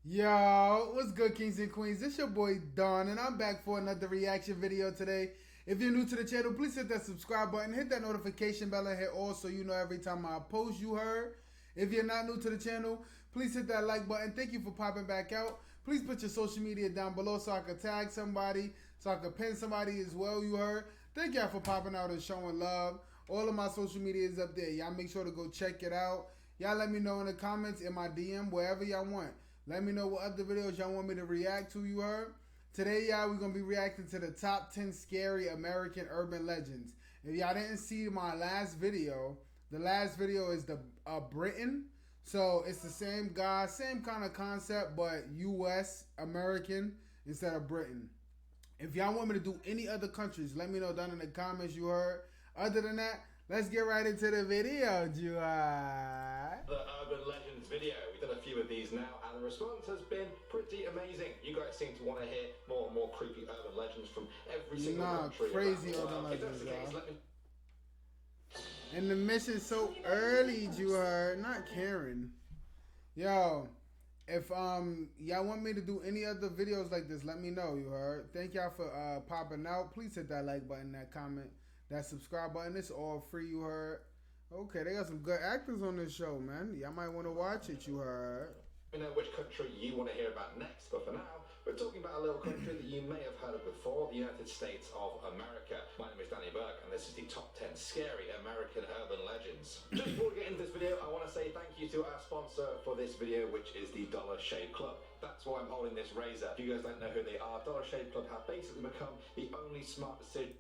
Yo, what's good, kings and queens? This your boy Don, and I'm back for another reaction video today. If you're new to the channel, please hit that subscribe button, hit that notification bell, and hit all so you know every time I post, you heard. If you're not new to the channel, please hit that like button. Thank you for popping back out. Please put your social media down below so I can tag somebody, so I can pin somebody as well, you heard. Thank y'all for popping out and showing love. All of my social media is up there. Y'all make sure to go check it out. Y'all let me know in the comments, in my DM, wherever y'all want. Let me know what other videos y'all want me to react to, you heard? Today, y'all, we're going to be reacting to the top 10 scary American urban legends. If y'all didn't see my last video, the last video is the Britain. So it's the same guy, same kind of concept, but US, American, instead of Britain. If y'all want me to do any other countries, let me know down in the comments, you heard? Other than that, let's get right into the video, July. The Urban Legends video. We've done a few of these now, and the response has been pretty amazing. You guys seem to want to hear more and more creepy urban legends from every single country. Crazy urban legends, y'all. And the mission's so early, you heard. Not Karen. Yo, if y'all want me to do any other videos like this, let me know, you heard. Thank y'all for popping out. Please hit that like button, that comment, that subscribe button. It's all free, you heard. Okay, they got some good actors on this show, man. Y'all might want to watch it, you heard. Let me know which country you want to hear about next, but for now, we're talking about a little country that you may have heard of before, the United States of America. My name is Danny Burke, and this is the top 10 scary American urban legends. Just before we get into this video, I want to say thank you to our sponsor for this video, which is the Dollar Shave Club. That's why I'm holding this razor. If you guys don't know who they are, Dollar Shave Club have basically become the only smart decision.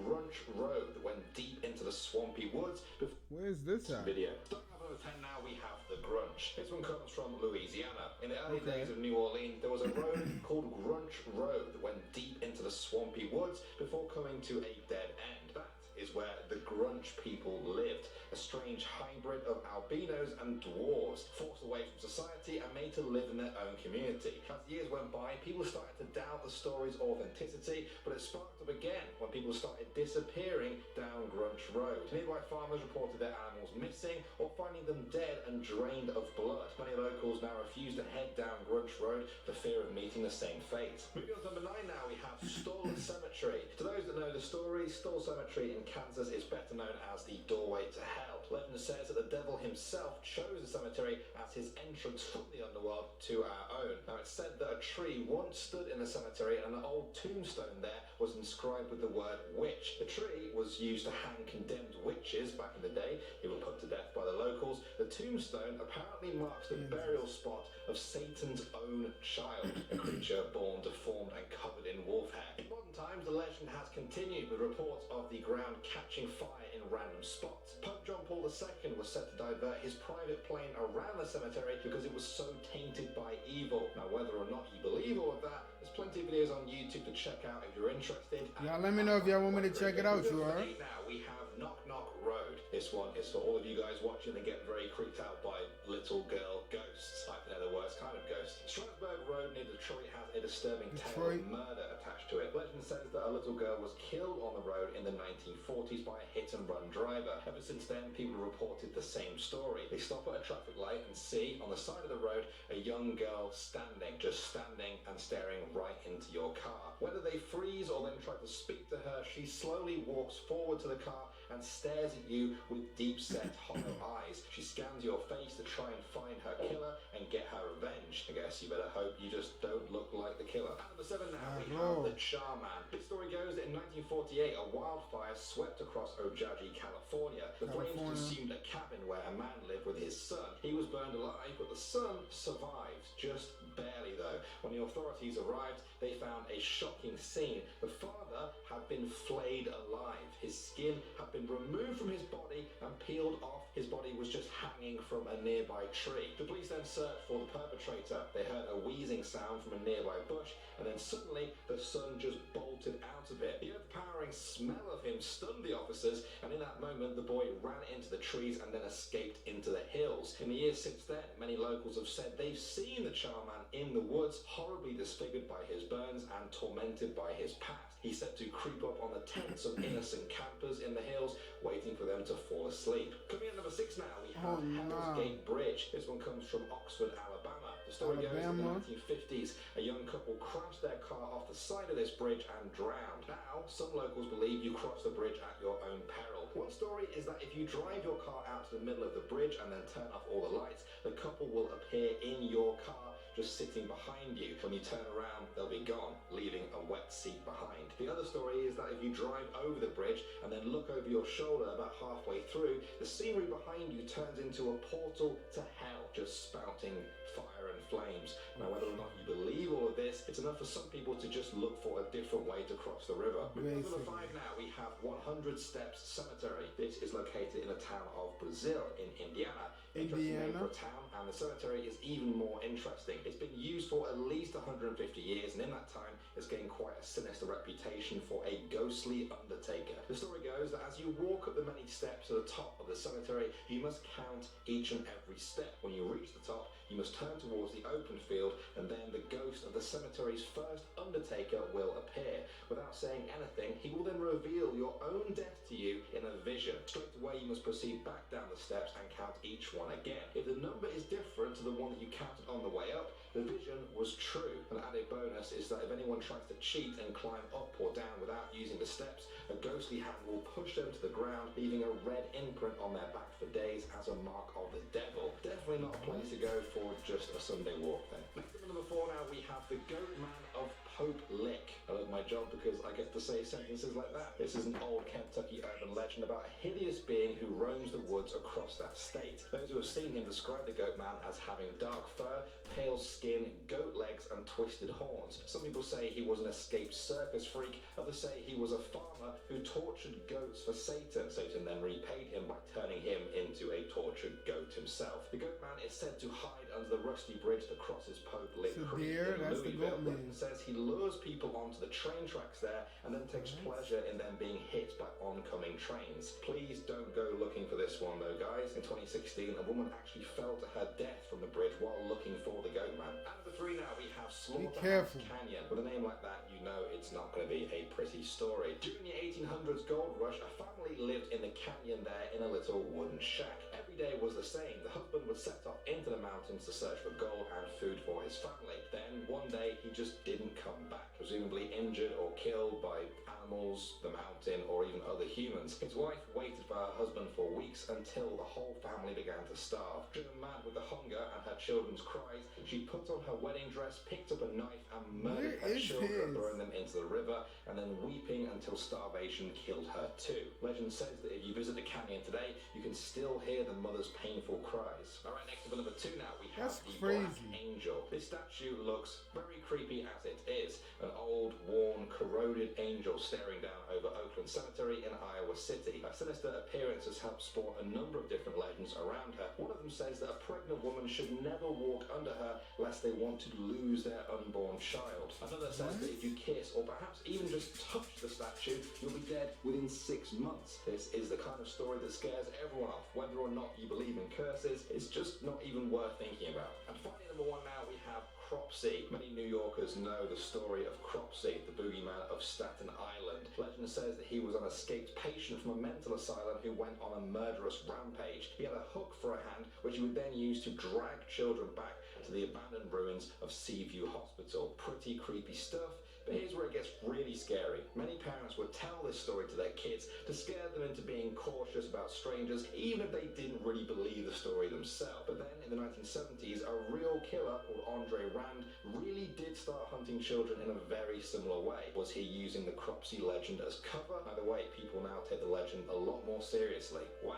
Grunge Road went deep into the swampy woods. Where's this at? Video. Number 10 now we have the Grunge. This one comes from Louisiana. In the early days of New Orleans, there was a road called Grunge Road that went deep into the swampy woods before coming to a dead end. That is where the Grunge people lived, a strange hybrid of albinos and dwarves, forced away from society and made to live in their own community. As years went by, people started to doubt the story's authenticity, but it sparked up again when people started disappearing down Grunge Road. Nearby farmers reported their animals missing or finding them dead and drained of blood. Many locals now refuse to head down Grunge Road for fear of meeting the same fate. Moving on to number 9 now, we have Stull Cemetery. To those that know the story, Stull Cemetery in Kansas is better known as the doorway to hell. Legend says that the devil himself chose the cemetery as his entrance from the underworld to our own. Now it's said that a tree once stood in the cemetery and an old tombstone there was inscribed with the word witch. The tree was used to hang condemned witches back in the day who were put to death by the locals. The tombstone apparently marks the burial spot of Satan's own child, a creature born deformed and covered in wolf hair. In modern times, the legend has continued with reports of the ground catching fire in random spots. Pope John Paul II was set to divert his private plane around the cemetery because it was so tainted by evil. Now, whether or not you believe all of that, there's plenty of videos on YouTube to check out if you're interested. Y'all let me know if y'all want me to check it out, you are. Now we have Knock Knock Road. This one is for all of you guys watching and get very creeped out by little girl ghosts. I think they're the worst kind of ghosts. Strasburg Road near Detroit has a disturbing tale of murder attached to it. Legend says that a little girl was killed on the road in the 1940s by a hit-and-run driver. Ever since then, people reported the same story. They stop at a traffic light and see, on the side of the road, a young girl standing, just standing and staring right into your car. Whether they freeze or then try to speak to her, she slowly walks forward to the car and stares at you with deep-set, hollow eyes. She scans your face to try and find her killer and get her revenge. I guess you better hope you just don't look like the killer. At number 7 now, we have the Charmander. This story goes that in 1948, a wildfire swept across Ojai, California. The flames consumed a cabin where a man lived with his son. He was burned alive, but the son survived, just barely though. When the authorities arrived, they found a shocking scene. The father had been flayed alive. His skin had been removed from his body and peeled off. His body was just hanging from a nearby tree. The police then searched for the perpetrator. They heard a wheezing sound from a nearby bush, and then suddenly the son just bolted out of it. The overpowering smell of him stunned the officers, and in that moment the boy ran into the trees and then escaped into the hills. In the years since then, many locals have said they've seen the Charman in the woods, horribly disfigured by his burns and tormented by his past. He's said to creep up on the tents of innocent campers in the hills, waiting for them to fall asleep. Coming in number 6 now, we have Hell's Gate Bridge. This one comes from Oxford, Alabama. The The story goes in the Alabama. 1950s, a young couple crashed their car off the side of this bridge and drowned. Now, some locals believe you cross the bridge at your own peril. One story is that if you drive your car out to the middle of the bridge and then turn off all the lights, the couple will appear in your car just sitting behind you. When you turn around, they'll be gone, leaving a wet seat behind. The other story is that if you drive over the bridge and then look over your shoulder about halfway through, the scenery behind you turns into a portal to hell, just spouting fire and flames. Now, whether or not you believe all of this, it's enough for some people to just look for a different way to cross the river. Moving on to number 5 now, we have 100 Steps Cemetery. This is located in the town of Brazil in Indiana. Interesting name for a town, and the cemetery is even more interesting. It's been used for at least 150 years, and in that time, it's gained quite a sinister reputation for a ghostly undertaker. The story goes that as you walk up the many steps to the top of the cemetery, you must count each and every step. When you reach the top, you must turn towards the open field, and then the ghost of the cemetery's first undertaker will appear. Without saying anything, he will then reveal your own death to you in a vision. Straight away, you must proceed back down the steps and count each one again. If the number is different to the one that you counted on the way up, the vision was true. An added bonus is that if anyone tries to cheat and climb up or down without using the steps, a ghostly hand will push them to the ground, leaving a red imprint on their back for days as a mark of the devil. Definitely not a place to go for just a Sunday walk then. Next up at number 4 now, we have the Goat Man of Pope Lick. I love my job because I get to say sentences like that. This is an old Kentucky urban legend about a hideous being who roams the woods across that state. Those who have seen him describe the Goat Man as having dark fur, pale skin, goat legs and twisted horns. Some people say he was an escaped circus freak, others say he was a farmer who tortured goats for Satan. Satan then repaid him by turning him into a tortured goat himself. The Goat Man is said to hide under the rusty bridge that crosses Pope Lick Creek in Louisville. Legend says he lures people onto the train tracks there and then takes pleasure in them being hit by oncoming trains. Please don't go looking for this one though, guys. In 2016, a woman actually fell to her death from the bridge while looking for the Goat Man. And number 3 now, we have Slaughterhouse Canyon. With a name like that, you know it's not going to be a pretty story. During the 1800s gold rush, a family lived in the canyon there in a little wooden shack. Every day was the same. The husband would set off into the mountains to search for gold and food for his family. Then one day he just didn't come back, presumably injured or killed by animals, the mountain, or even other humans. His wife waited for her husband for weeks until the whole family began to starve. Driven mad with the hunger and her children's cries, she put on her wedding dress, picked up a knife and murdered her children, throwing them into the river, and then weeping until starvation killed her too. Legend says that if you visit the canyon today, you can still hear the mother's painful cries. Alright, next up at number 2 now, we have the Black Angel. This statue looks very creepy as it is. An old, worn, corroded angel staring down over Oakland Cemetery in Iowa City. Her sinister appearance has helped spawn a number of different legends around her. One of them says that a pregnant woman should never walk under her lest they want to lose their unborn child. Another says that if you kiss or perhaps even just touch the statue, you'll be dead within 6 months. This is the kind of story that scares everyone off. Whether or not you believe in curses, it's just not even worth thinking about. And finally, number 1 now, we have Cropsey. Many New Yorkers know the story of Cropsey, the boogeyman of Staten Island. Legend says that he was an escaped patient from a mental asylum who went on a murderous rampage. He had a hook for a hand, which he would then use to drag children back to the abandoned ruins of Seaview Hospital. Pretty creepy stuff. But here's where it gets really scary. Many parents would tell this story to their kids to scare them into being cautious about strangers, even if they didn't really believe the story themselves. But then in the 1970s, a real killer called Andre Rand really did start hunting children in a very similar way. Was he using the Cropsey legend as cover? Either way, people now take the legend a lot more seriously. Wow,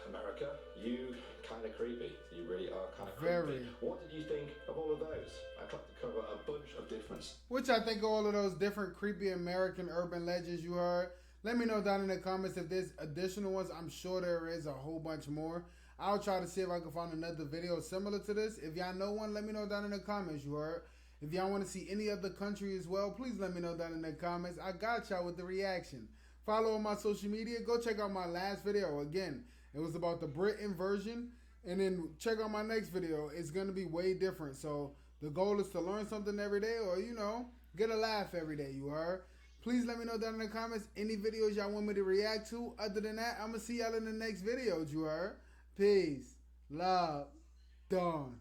America, you kind of creepy. You really are kind of creepy. What did you think of all of those? I tried to cover a bunch of different... Which I think all of those different creepy American urban legends you heard. Let me know down in the comments if there's additional ones. I'm sure there is a whole bunch more. I'll try to see if I can find another video similar to this. If y'all know one, let me know down in the comments, you heard. If y'all want to see any other country as well, please let me know down in the comments. I got y'all with the reaction. Follow on my social media. Go check out my last video. Again, it was about the Britain version. And then check out my next video. It's going to be way different. So the goal is to learn something every day or, you know, get a laugh every day, you heard. Please let me know down in the comments any videos y'all want me to react to. Other than that, I'm going to see y'all in the next videos, you heard. Peace. Love. Done.